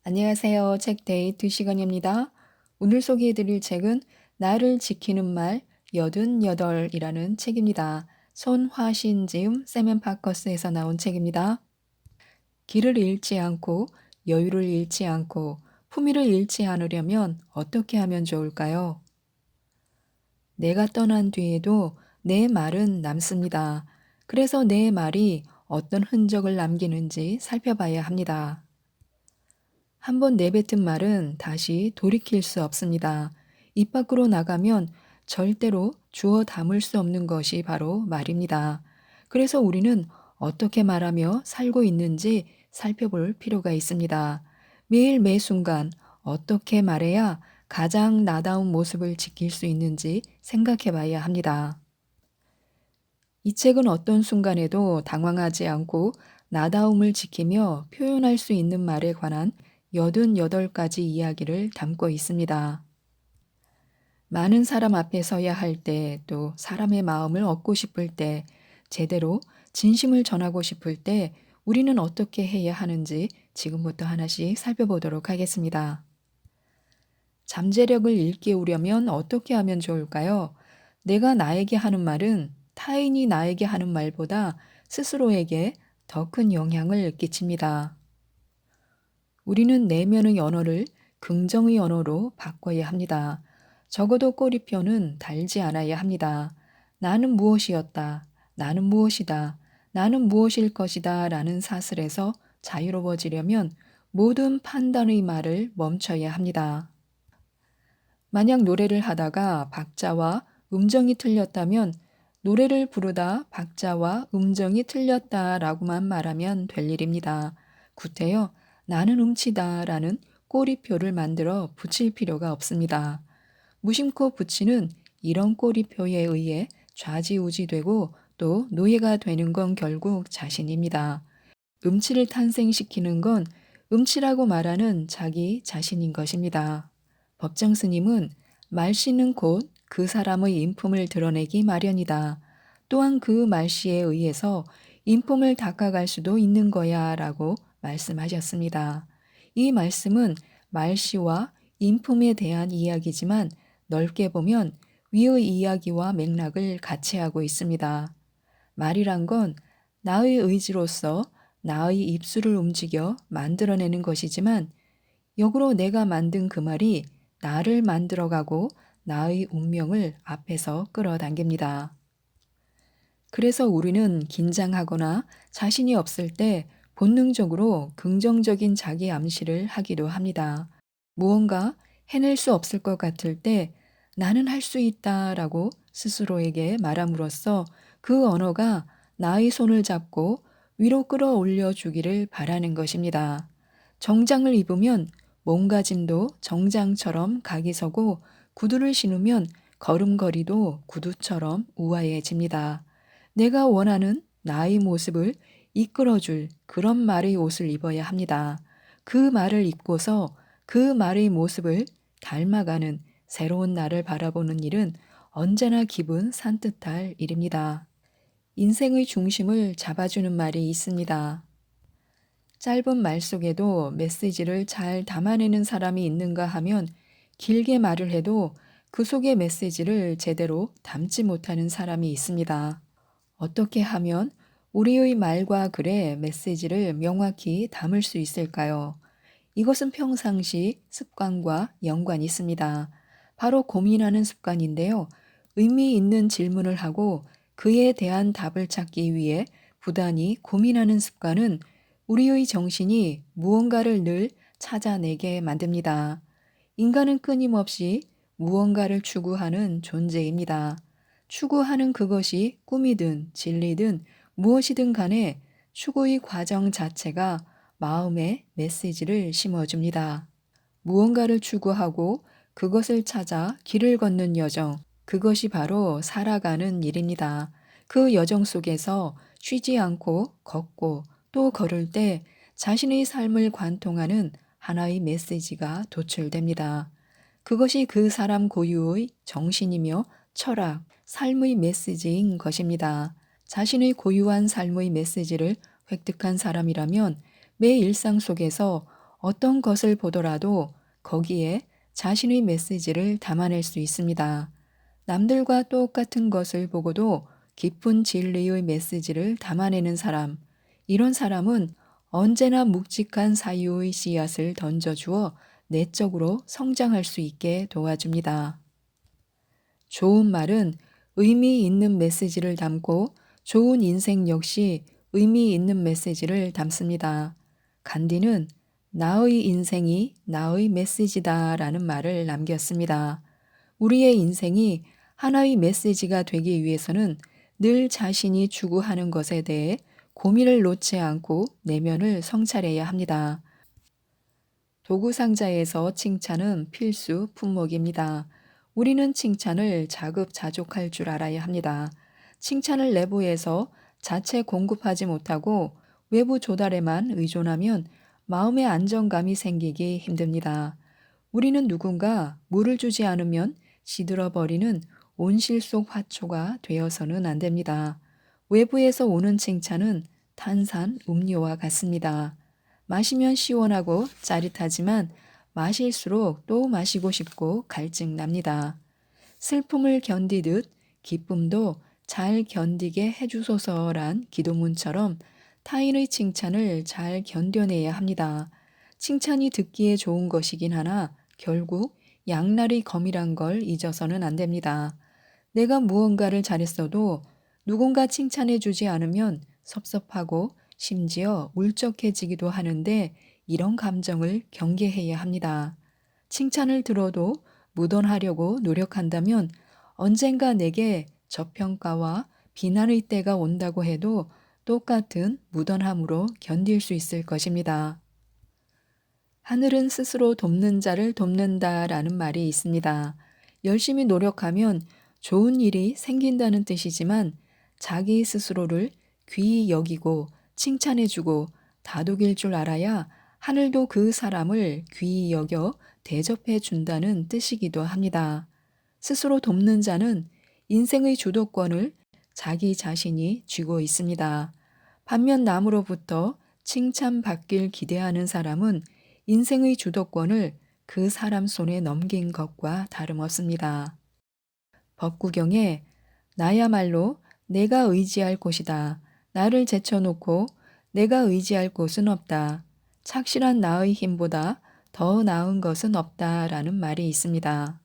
안녕하세요. 책데이트 시간입니다. 오늘 소개해드릴 책은 나를 지키는 말 88이라는 책입니다. 손화신 지음 세멘파커스에서 나온 책입니다. 길을 잃지 않고 여유를 잃지 않고 품위를 잃지 않으려면 어떻게 하면 좋을까요? 내가 떠난 뒤에도 내 말은 남습니다. 그래서 내 말이 어떤 흔적을 남기는지 살펴봐야 합니다. 한번 내뱉은 말은 다시 돌이킬 수 없습니다. 입 밖으로 나가면 절대로 주워 담을 수 없는 것이 바로 말입니다. 그래서 우리는 어떻게 말하며 살고 있는지 살펴볼 필요가 있습니다. 매일 매 순간 어떻게 말해야 가장 나다운 모습을 지킬 수 있는지 생각해 봐야 합니다. 이 책은 어떤 순간에도 당황하지 않고 나다움을 지키며 표현할 수 있는 말에 관한 88가지 이야기를 담고 있습니다. 많은 사람 앞에 서야 할 때, 또 사람의 마음을 얻고 싶을 때, 제대로 진심을 전하고 싶을 때, 우리는 어떻게 해야 하는지 지금부터 하나씩 살펴보도록 하겠습니다. 잠재력을 일깨우려면 어떻게 하면 좋을까요? 내가 나에게 하는 말은 타인이 나에게 하는 말보다 스스로에게 더 큰 영향을 끼칩니다. 우리는 내면의 언어를 긍정의 언어로 바꿔야 합니다. 적어도 꼬리표는 달지 않아야 합니다. 나는 무엇이었다. 나는 무엇이다. 나는 무엇일 것이다. 라는 사슬에서 자유로워지려면 모든 판단의 말을 멈춰야 합니다. 만약 노래를 하다가 박자와 음정이 틀렸다면 노래를 부르다 박자와 음정이 틀렸다라고만 말하면 될 일입니다. 구태여 나는 음치다라는 꼬리표를 만들어 붙일 필요가 없습니다. 무심코 붙이는 이런 꼬리표에 의해 좌지우지되고 또 노예가 되는 건 결국 자신입니다. 음치를 탄생시키는 건 음치라고 말하는 자기 자신인 것입니다. 법정 스님은 말씨는 곧 그 사람의 인품을 드러내기 마련이다. 또한 그 말씨에 의해서 인품을 닦아갈 수도 있는 거야 라고 말씀하셨습니다. 이 말씀은 말씨와 인품에 대한 이야기지만 넓게 보면 위의 이야기와 맥락을 같이 하고 있습니다. 말이란 건 나의 의지로서 나의 입술을 움직여 만들어내는 것이지만 역으로 내가 만든 그 말이 나를 만들어가고 나의 운명을 앞에서 끌어당깁니다. 그래서 우리는 긴장하거나 자신이 없을 때 본능적으로 긍정적인 자기 암시를 하기도 합니다. 무언가 해낼 수 없을 것 같을 때 나는 할 수 있다라고 스스로에게 말함으로써 그 언어가 나의 손을 잡고 위로 끌어올려 주기를 바라는 것입니다. 정장을 입으면 몸가짐도 정장처럼 각이 서고 구두를 신으면 걸음걸이도 구두처럼 우아해집니다. 내가 원하는 나의 모습을 이끌어줄 그런 말의 옷을 입어야 합니다. 그 말을 입고서 그 말의 모습을 닮아가는 새로운 나를 바라보는 일은 언제나 기분 산뜻할 일입니다. 인생의 중심을 잡아주는 말이 있습니다. 짧은 말 속에도 메시지를 잘 담아내는 사람이 있는가 하면 길게 말을 해도 그 속의 메시지를 제대로 담지 못하는 사람이 있습니다. 어떻게 하면 우리의 말과 글의 메시지를 명확히 담을 수 있을까요? 이것은 평상시 습관과 연관이 있습니다. 바로 고민하는 습관인데요. 의미 있는 질문을 하고 그에 대한 답을 찾기 위해 부단히 고민하는 습관은 우리의 정신이 무언가를 늘 찾아내게 만듭니다. 인간은 끊임없이 무언가를 추구하는 존재입니다. 추구하는 그것이 꿈이든 진리든 무엇이든 간에 추구의 과정 자체가 마음에 메시지를 심어줍니다. 무언가를 추구하고 그것을 찾아 길을 걷는 여정, 그것이 바로 살아가는 일입니다. 그 여정 속에서 쉬지 않고 걷고 또 걸을 때 자신의 삶을 관통하는 하나의 메시지가 도출됩니다. 그것이 그 사람 고유의 정신이며 철학, 삶의 메시지인 것입니다. 자신의 고유한 삶의 메시지를 획득한 사람이라면 매 일상 속에서 어떤 것을 보더라도 거기에 자신의 메시지를 담아낼 수 있습니다. 남들과 똑같은 것을 보고도 깊은 진리의 메시지를 담아내는 사람, 이런 사람은 언제나 묵직한 사유의 씨앗을 던져주어 내적으로 성장할 수 있게 도와줍니다. 좋은 말은 의미 있는 메시지를 담고 좋은 인생 역시 의미 있는 메시지를 담습니다. 간디는 나의 인생이 나의 메시지다 라는 말을 남겼습니다. 우리의 인생이 하나의 메시지가 되기 위해서는 늘 자신이 추구하는 것에 대해 고민을 놓지 않고 내면을 성찰해야 합니다. 도구 상자에서 칭찬은 필수 품목입니다. 우리는 칭찬을 자급자족할 줄 알아야 합니다. 칭찬을 내부에서 자체 공급하지 못하고 외부 조달에만 의존하면 마음의 안정감이 생기기 힘듭니다. 우리는 누군가 물을 주지 않으면 시들어버리는 온실 속 화초가 되어서는 안 됩니다. 외부에서 오는 칭찬은 탄산 음료와 같습니다. 마시면 시원하고 짜릿하지만 마실수록 또 마시고 싶고 갈증 납니다. 슬픔을 견디듯 기쁨도 잘 견디게 해주소서란 기도문처럼 타인의 칭찬을 잘 견뎌내야 합니다. 칭찬이 듣기에 좋은 것이긴 하나 결국 양날의 검이란 걸 잊어서는 안 됩니다. 내가 무언가를 잘했어도 누군가 칭찬해 주지 않으면 섭섭하고 심지어 울적해지기도 하는데 이런 감정을 경계해야 합니다. 칭찬을 들어도 묻어나려고 노력한다면 언젠가 내게 저평가와 비난의 때가 온다고 해도 똑같은 무던함으로 견딜 수 있을 것입니다. 하늘은 스스로 돕는 자를 돕는다라는 말이 있습니다. 열심히 노력하면 좋은 일이 생긴다는 뜻이지만 자기 스스로를 귀히 여기고 칭찬해주고 다독일 줄 알아야 하늘도 그 사람을 귀히 여겨 대접해 준다는 뜻이기도 합니다. 스스로 돕는 자는 인생의 주도권을 자기 자신이 쥐고 있습니다. 반면 남으로부터 칭찬받길 기대하는 사람은 인생의 주도권을 그 사람 손에 넘긴 것과 다름없습니다. 법구경에 나야말로 내가 의지할 곳이다. 나를 제쳐놓고 내가 의지할 곳은 없다. 착실한 나의 힘보다 더 나은 것은 없다. 라는 말이 있습니다.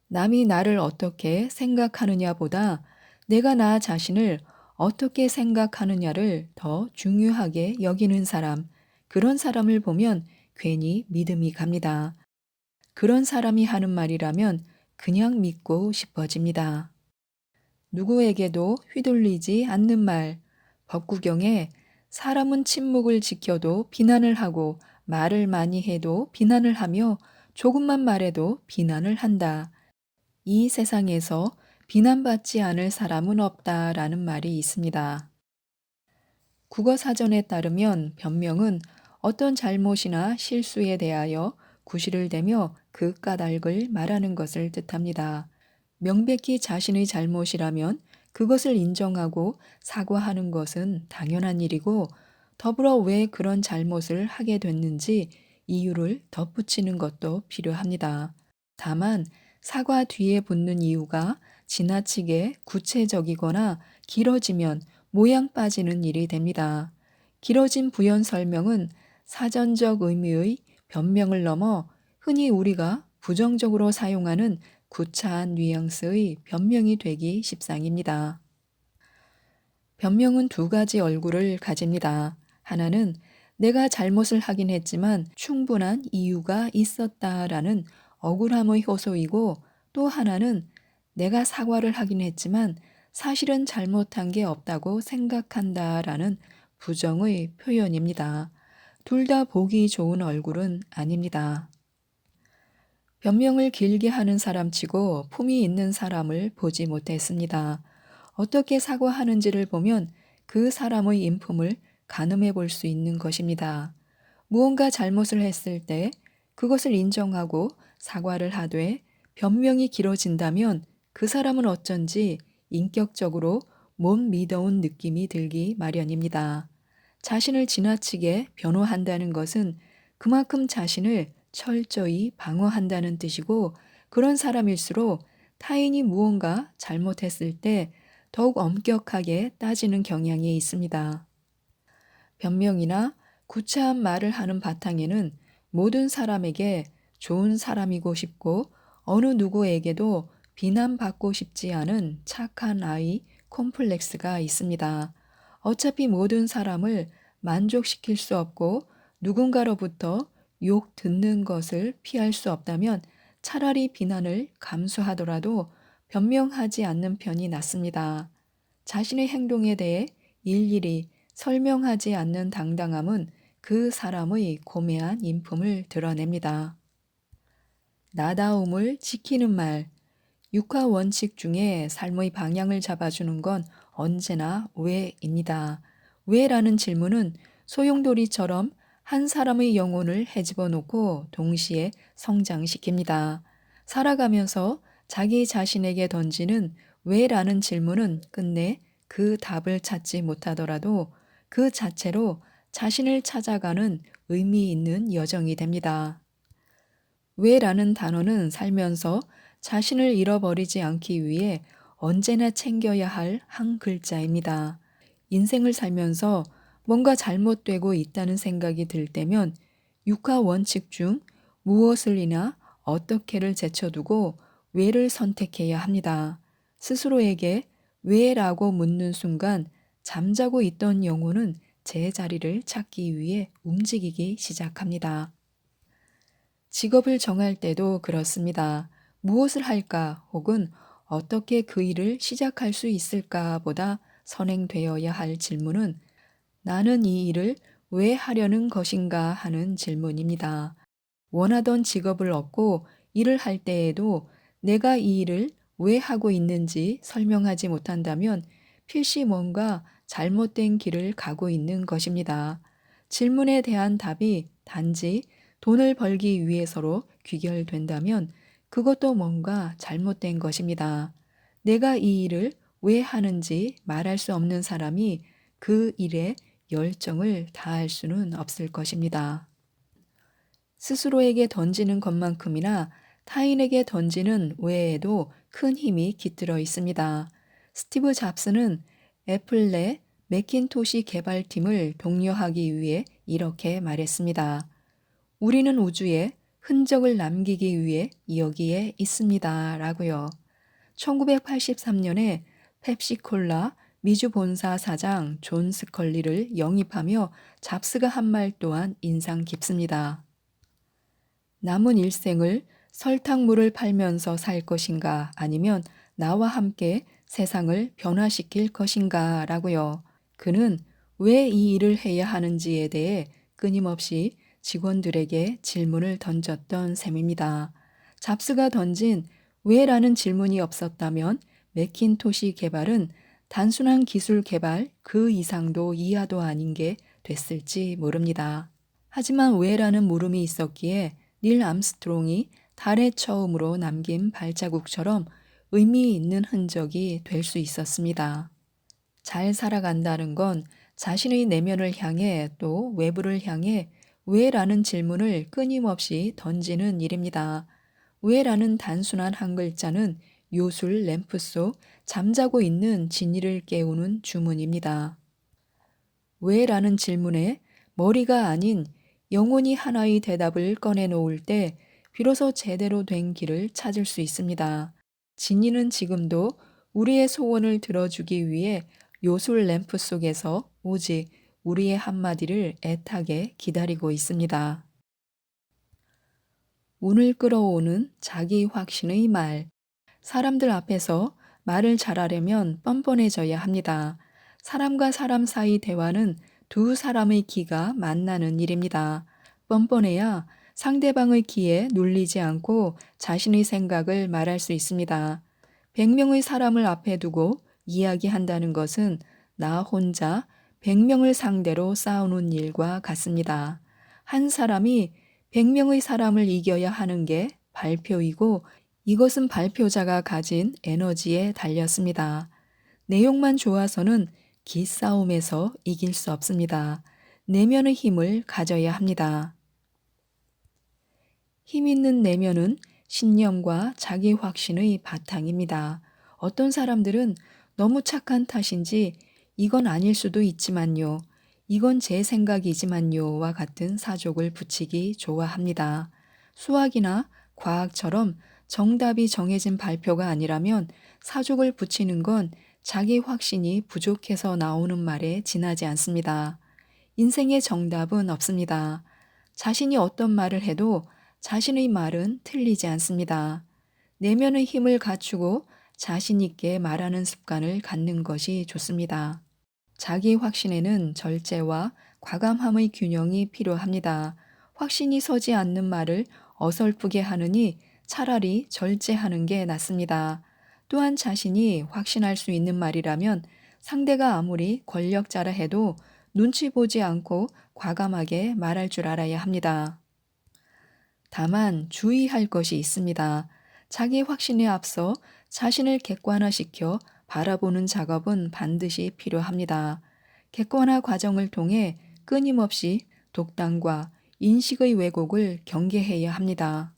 남이 나를 어떻게 생각하느냐보다 내가 나 자신을 어떻게 생각하느냐를 더 중요하게 여기는 사람, 그런 사람을 보면 괜히 믿음이 갑니다. 그런 사람이 하는 말이라면 그냥 믿고 싶어집니다. 누구에게도 휘둘리지 않는 말. 법구경에 사람은 침묵을 지켜도 비난을 하고 말을 많이 해도 비난을 하며 조금만 말해도 비난을 한다. 이 세상에서 비난받지 않을 사람은 없다라는 말이 있습니다. 국어사전에 따르면 변명은 어떤 잘못이나 실수에 대하여 구실을 대며 그 까닭을 말하는 것을 뜻합니다. 명백히 자신의 잘못이라면 그것을 인정하고 사과하는 것은 당연한 일이고 더불어 왜 그런 잘못을 하게 됐는지 이유를 덧붙이는 것도 필요합니다. 다만 사과 뒤에 붙는 이유가 지나치게 구체적이거나 길어지면 모양 빠지는 일이 됩니다. 길어진 부연 설명은 사전적 의미의 변명을 넘어 흔히 우리가 부정적으로 사용하는 구차한 뉘앙스의 변명이 되기 십상입니다. 변명은 두 가지 얼굴을 가집니다. 하나는 내가 잘못을 하긴 했지만 충분한 이유가 있었다라는 억울함의 호소이고 또 하나는 내가 사과를 하긴 했지만 사실은 잘못한 게 없다고 생각한다라는 부정의 표현입니다. 둘 다 보기 좋은 얼굴은 아닙니다. 변명을 길게 하는 사람치고 품이 있는 사람을 보지 못했습니다. 어떻게 사과하는지를 보면 그 사람의 인품을 가늠해 볼 수 있는 것입니다. 무언가 잘못을 했을 때 그것을 인정하고 사과를 하되 변명이 길어진다면 그 사람은 어쩐지 인격적으로 못 믿어온 느낌이 들기 마련입니다. 자신을 지나치게 변호한다는 것은 그만큼 자신을 철저히 방어한다는 뜻이고, 그런 사람일수록 타인이 무언가 잘못했을 때 더욱 엄격하게 따지는 경향이 있습니다. 변명이나 구차한 말을 하는 바탕에는 모든 사람에게 좋은 사람이고 싶고 어느 누구에게도 비난받고 싶지 않은 착한 아이 콤플렉스가 있습니다. 어차피 모든 사람을 만족시킬 수 없고 누군가로부터 욕 듣는 것을 피할 수 없다면 차라리 비난을 감수하더라도 변명하지 않는 편이 낫습니다. 자신의 행동에 대해 일일이 설명하지 않는 당당함은 그 사람의 고매한 인품을 드러냅니다. 나다움을 지키는 말. 육하 원칙 중에 삶의 방향을 잡아주는 건 언제나 왜입니다. 왜라는 질문은 소용돌이처럼 한 사람의 영혼을 헤집어 놓고 동시에 성장시킵니다. 살아가면서 자기 자신에게 던지는 왜라는 질문은 끝내 그 답을 찾지 못하더라도 그 자체로 자신을 찾아가는 의미 있는 여정이 됩니다. 왜라는 단어는 살면서 자신을 잃어버리지 않기 위해 언제나 챙겨야 할 한 글자입니다. 인생을 살면서 뭔가 잘못되고 있다는 생각이 들 때면 육하 원칙 중 무엇을이나 어떻게를 제쳐두고 왜를 선택해야 합니다. 스스로에게 왜라고 묻는 순간 잠자고 있던 영혼은 제자리를 찾기 위해 움직이기 시작합니다. 직업을 정할 때도 그렇습니다. 무엇을 할까 혹은 어떻게 그 일을 시작할 수 있을까 보다 선행되어야 할 질문은 나는 이 일을 왜 하려는 것인가 하는 질문입니다. 원하던 직업을 얻고 일을 할 때에도 내가 이 일을 왜 하고 있는지 설명하지 못한다면 필시 뭔가 잘못된 길을 가고 있는 것입니다. 질문에 대한 답이 단지 돈을 벌기 위해서로 귀결된다면 그것도 뭔가 잘못된 것입니다. 내가 이 일을 왜 하는지 말할 수 없는 사람이 그 일에 열정을 다할 수는 없을 것입니다. 스스로에게 던지는 것만큼이나 타인에게 던지는 외에도 큰 힘이 깃들어 있습니다. 스티브 잡스는 애플 내 매킨토시 개발팀을 독려하기 위해 이렇게 말했습니다. 우리는 우주에 흔적을 남기기 위해 여기에 있습니다. 라고요. 1983년에 펩시콜라 미주 본사 사장 존 스컬리를 영입하며 잡스가 한 말 또한 인상 깊습니다. 남은 일생을 설탕물을 팔면서 살 것인가 아니면 나와 함께 세상을 변화시킬 것인가 라고요. 그는 왜 이 일을 해야 하는지에 대해 끊임없이 직원들에게 질문을 던졌던 셈입니다. 잡스가 던진 왜라는 질문이 없었다면 매킨토시 개발은 단순한 기술 개발 그 이상도 이하도 아닌 게 됐을지 모릅니다. 하지만 왜라는 물음이 있었기에 닐 암스트롱이 달에 처음으로 남긴 발자국처럼 의미 있는 흔적이 될 수 있었습니다. 잘 살아간다는 건 자신의 내면을 향해 또 외부를 향해 왜라는 질문을 끊임없이 던지는 일입니다. 왜라는 단순한 한 글자는 요술 램프 속 잠자고 있는 진이를 깨우는 주문입니다. 왜라는 질문에 머리가 아닌 영혼이 하나의 대답을 꺼내놓을 때 비로소 제대로 된 길을 찾을 수 있습니다. 진이는 지금도 우리의 소원을 들어주기 위해 요술 램프 속에서 오직 우리의 한마디를 애타게 기다리고 있습니다. 운을 끌어오는 자기 확신의 말. 사람들 앞에서 말을 잘하려면 뻔뻔해져야 합니다. 사람과 사람 사이 대화는 두 사람의 기가 만나는 일입니다. 뻔뻔해야 상대방의 기에 눌리지 않고 자신의 생각을 말할 수 있습니다. 100명의 사람을 앞에 두고 이야기한다는 것은 나 혼자 100명을 상대로 싸우는 일과 같습니다. 한 사람이 100명의 사람을 이겨야 하는 게 발표이고 이것은 발표자가 가진 에너지에 달렸습니다. 내용만 좋아서는 기싸움에서 이길 수 없습니다. 내면의 힘을 가져야 합니다. 힘 있는 내면은 신념과 자기 확신의 바탕입니다. 어떤 사람들은 너무 착한 탓인지 이건 아닐 수도 있지만요. 이건 제 생각이지만요와 같은 사족을 붙이기 좋아합니다. 수학이나 과학처럼 정답이 정해진 발표가 아니라면 사족을 붙이는 건 자기 확신이 부족해서 나오는 말에 지나지 않습니다. 인생의 정답은 없습니다. 자신이 어떤 말을 해도 자신의 말은 틀리지 않습니다. 내면의 힘을 갖추고 자신 있게 말하는 습관을 갖는 것이 좋습니다. 자기 확신에는 절제와 과감함의 균형이 필요합니다. 확신이 서지 않는 말을 어설프게 하느니 차라리 절제하는 게 낫습니다. 또한 자신이 확신할 수 있는 말이라면 상대가 아무리 권력자라 해도 눈치 보지 않고 과감하게 말할 줄 알아야 합니다. 다만 주의할 것이 있습니다. 자기 확신에 앞서 자신을 객관화시켜 바라보는 작업은 반드시 필요합니다. 객관화 과정을 통해 끊임없이 독단과 인식의 왜곡을 경계해야 합니다.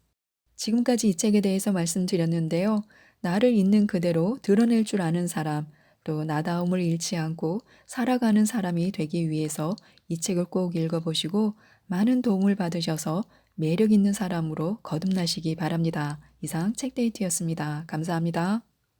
지금까지 이 책에 대해서 말씀드렸는데요. 나를 있는 그대로 드러낼 줄 아는 사람, 또 나다움을 잃지 않고 살아가는 사람이 되기 위해서 이 책을 꼭 읽어보시고 많은 도움을 받으셔서 매력 있는 사람으로 거듭나시기 바랍니다. 이상 책데이트였습니다. 감사합니다.